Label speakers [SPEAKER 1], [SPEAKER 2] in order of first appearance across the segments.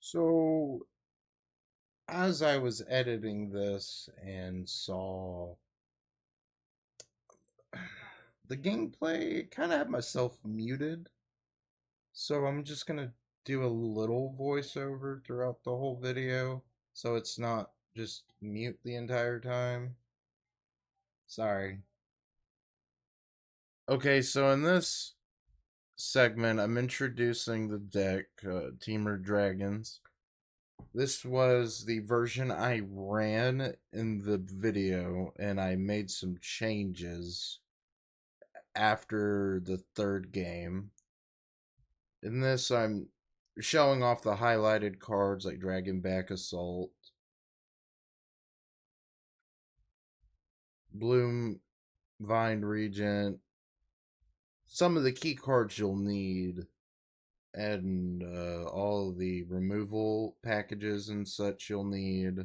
[SPEAKER 1] So, as I was editing this and saw the gameplay, kind of had myself muted. So, I'm just gonna do a little voiceover throughout the whole video so it's not just mute the entire time. Sorry. Okay, so in this segment, I'm introducing the deck, Temur Dragons. This was the version I ran in the video, and I made some changes after the third game. In this, I'm showing off the highlighted cards like Dragonback Assault, Bloom Vine Regent, some of the key cards you'll need, and all the removal packages and such you'll need.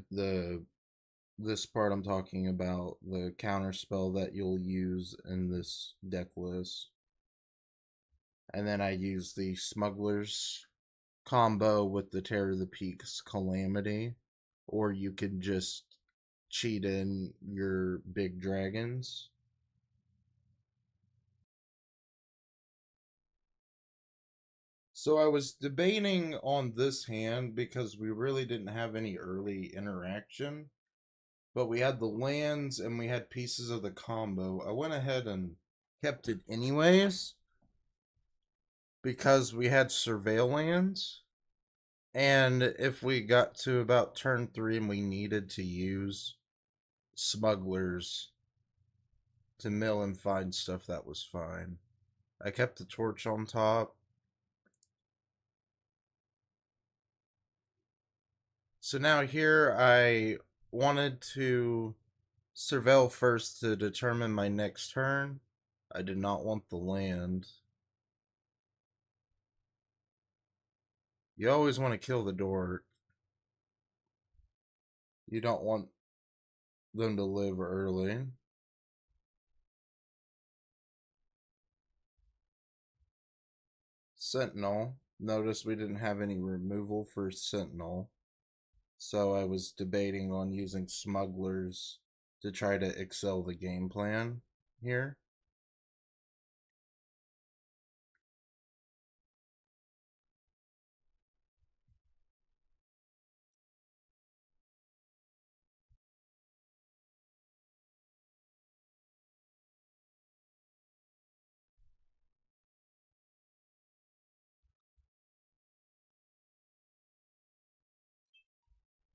[SPEAKER 1] This part I'm talking about, the counter spell that you'll use in this deck list. And then I use the Smuggler's combo with the Terror of the Peaks Calamity. Or you could just cheat in your big dragons. So I was debating on this hand because we really didn't have any early interaction. But we had the lands and we had pieces of the combo. I went ahead and kept it anyways because we had surveillance. And if we got to about turn 3 and we needed to use smugglers to mill and find stuff, that was fine. I kept the torch on top. So now here I wanted to surveil first to determine my next turn. I did not want the land. You always want to kill the dork. You don't want them to live early. Sentinel. Notice we didn't have any removal for Sentinel. So I was debating on using smugglers to try to excel the game plan here.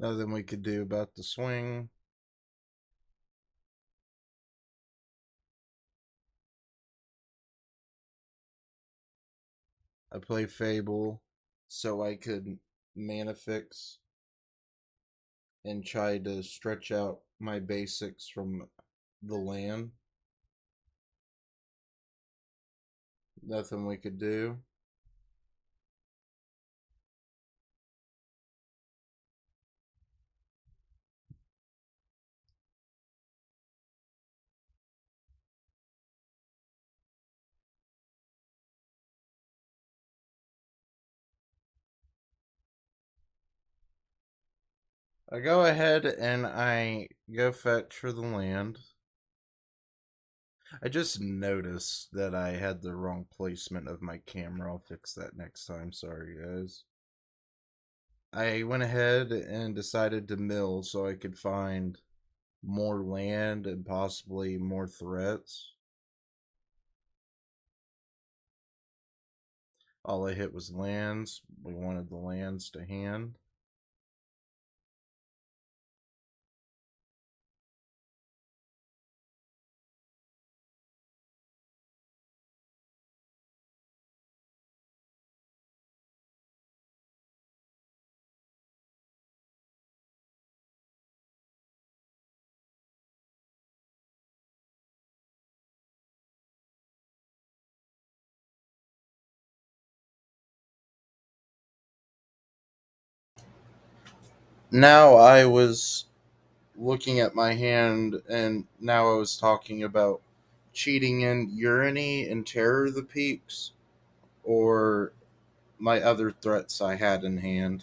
[SPEAKER 1] Nothing we could do about the swing. I play Fable so I could mana fix and try to stretch out my basics from the land. Nothing we could do. I go ahead and I go fetch for the land. I just noticed that I had the wrong placement of my camera. I'll fix that next time. Sorry, guys. I went ahead and decided to mill so I could find more land and possibly more threats. All I hit was lands. We wanted the lands to hand. Now I was looking at my hand, and now I was talking about cheating in Urany and Terror of the Peaks, or my other threats I had in hand.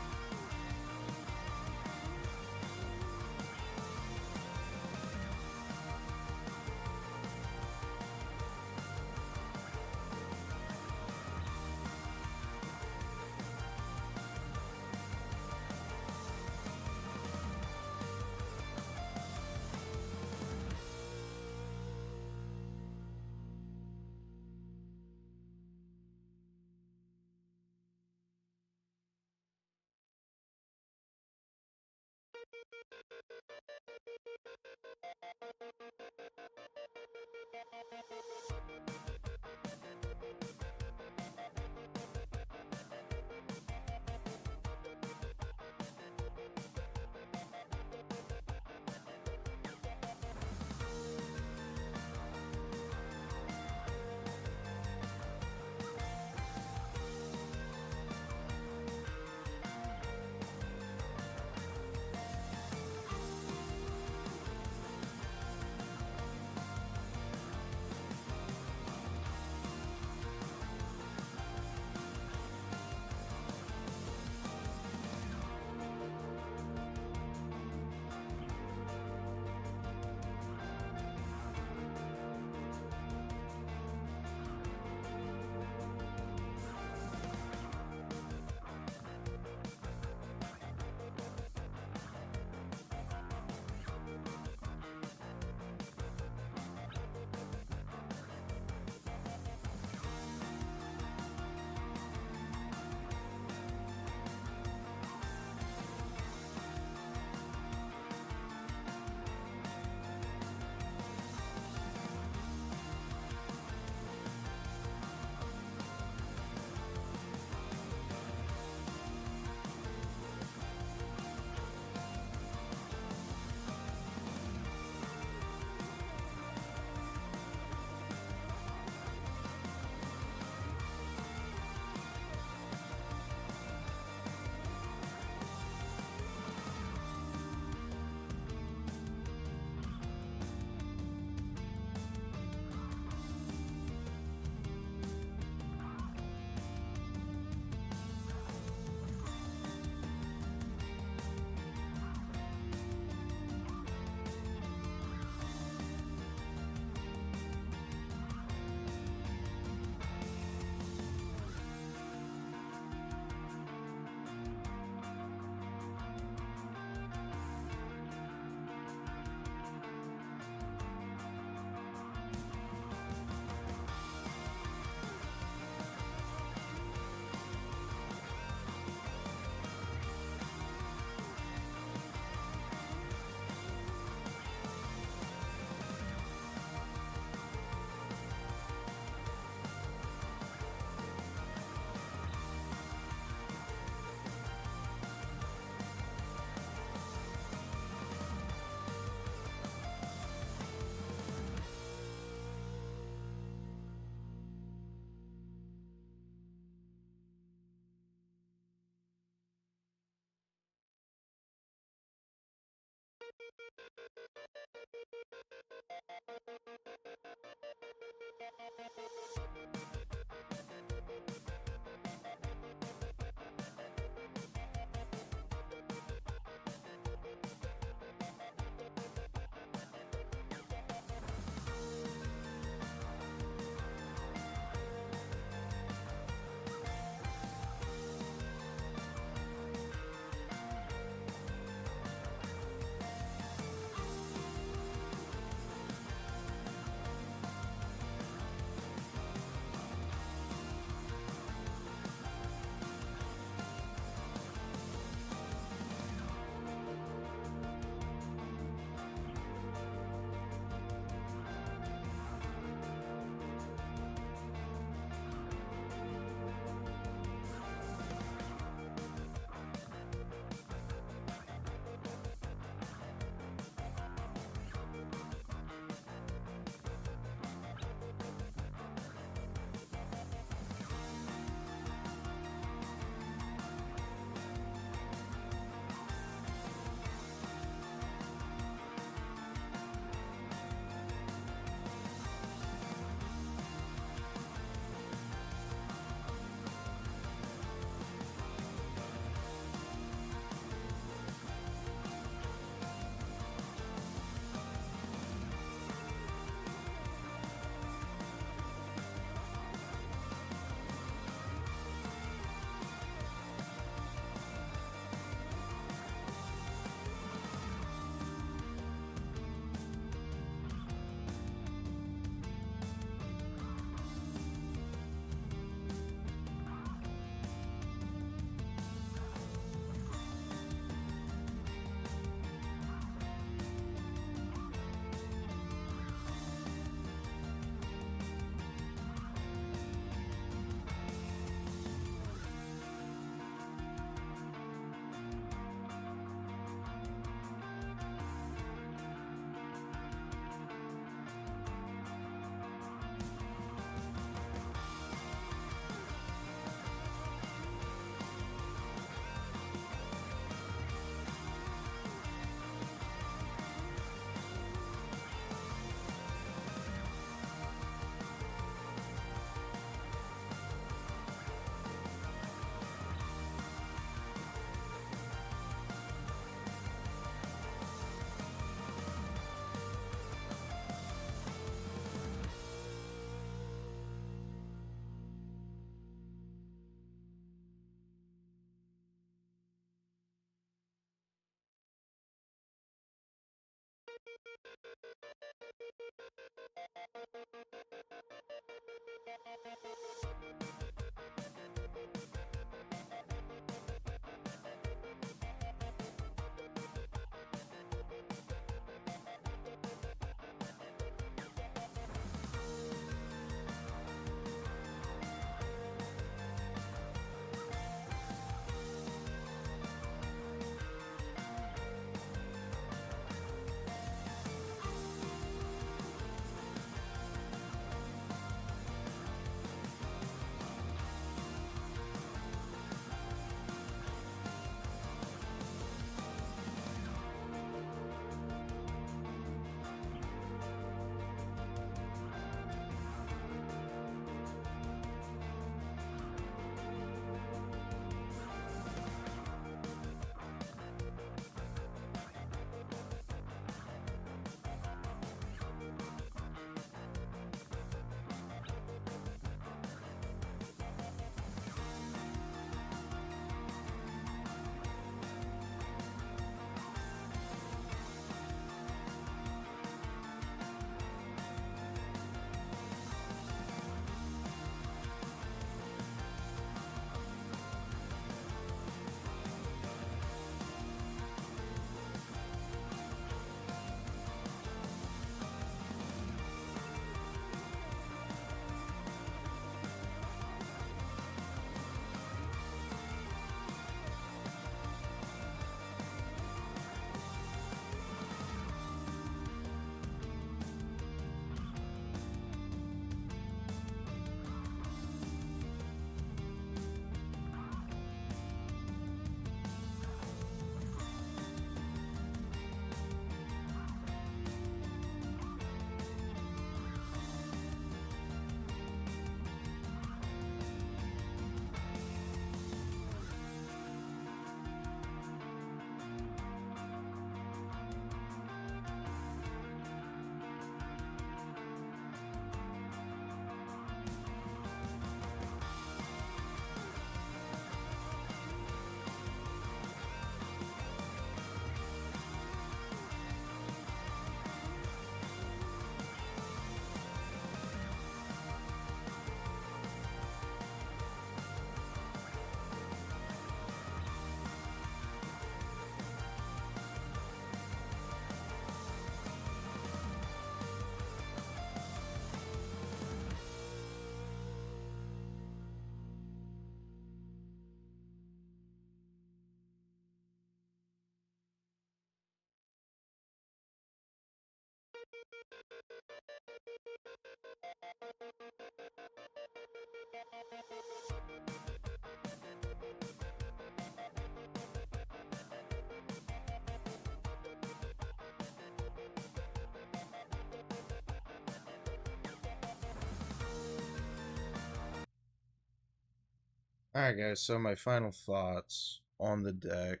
[SPEAKER 1] Alright, guys, so my final thoughts on the deck.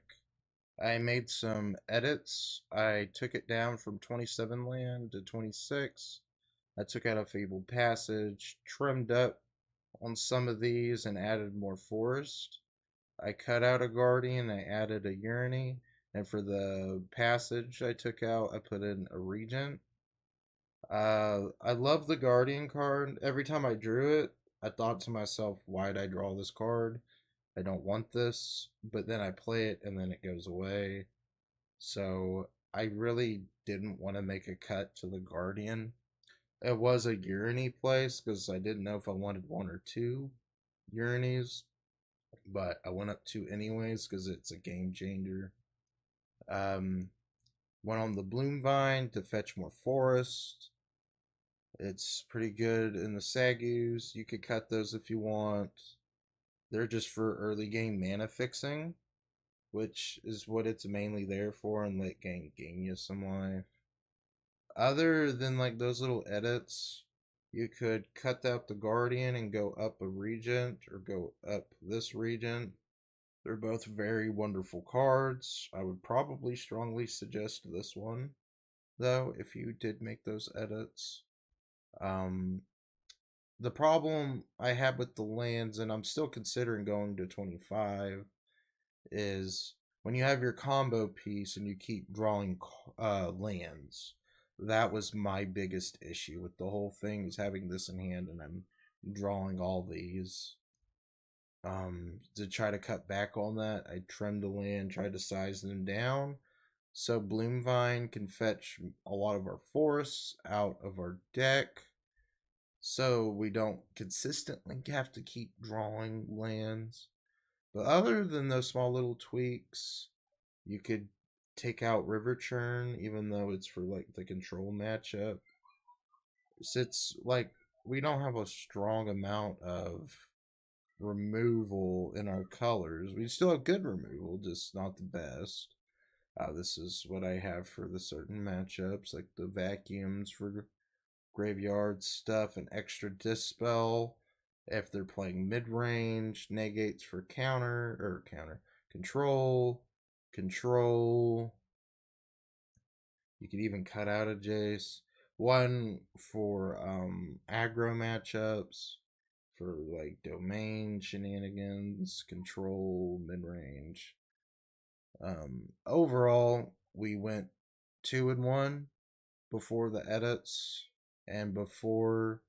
[SPEAKER 1] I made some edits. I took it down from 27 land to 26. I took out a Fabled Passage, trimmed up on some of these, and added more forest. I cut out a Guardian, I added a Urinary, and for the passage I took out, I put in a Regent. I love the Guardian card. Every time I drew it, I thought to myself, why'd I draw this card? I don't want this. But then I play it and then it goes away. So I really didn't want to make a cut to the Guardian. It was a Urinary place because I didn't know if I wanted one or two Urinies, but I went up two anyways because it's a game changer. Um, Went on the Bloom Vine to fetch more forest. It's pretty good in the Sagus. You could cut those if you want. They're just for early game mana fixing, which is what it's mainly there for, and late game gain you some life. Other than like those little edits, you could cut out the Guardian and go up a Regent or go up this Regent. They're both very wonderful cards. I would probably strongly suggest this one, though, if you did make those edits. Um, the problem I have with the lands, and I'm still considering going to 25, is when you have your combo piece and you keep drawing lands, that was my biggest issue with the whole thing, is having this in hand and I'm drawing all these. To try to cut back on that, I trimmed the land, tried to size them down so Bloomvine can fetch a lot of our forests out of our deck, so we don't consistently have to keep drawing lands. But other than those small little tweaks, you could take out River Churn, even though it's for like the control matchup. It's like we don't have a strong amount of removal in our colors. We still have good removal, just not the best. This is what I have for the certain matchups, like the vacuums for graveyard stuff, and extra dispel if they're playing mid range, negates for counter control, control. You could even cut out a Jace. One for aggro matchups, for like domain shenanigans, control, mid range. Overall, we went 2-1 before the edits, and before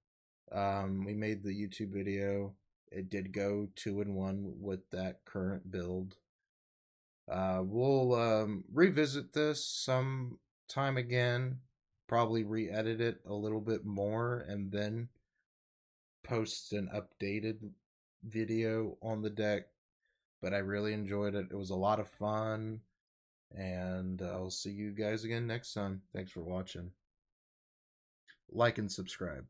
[SPEAKER 1] we made the YouTube video, it did go 2-1 with that current build. We'll revisit this some time again, probably re-edit it a little bit more, and then post an updated video on the deck. But I really enjoyed it. It was a lot of fun, and I'll see you guys again next time. Thanks for watching. Like and subscribe.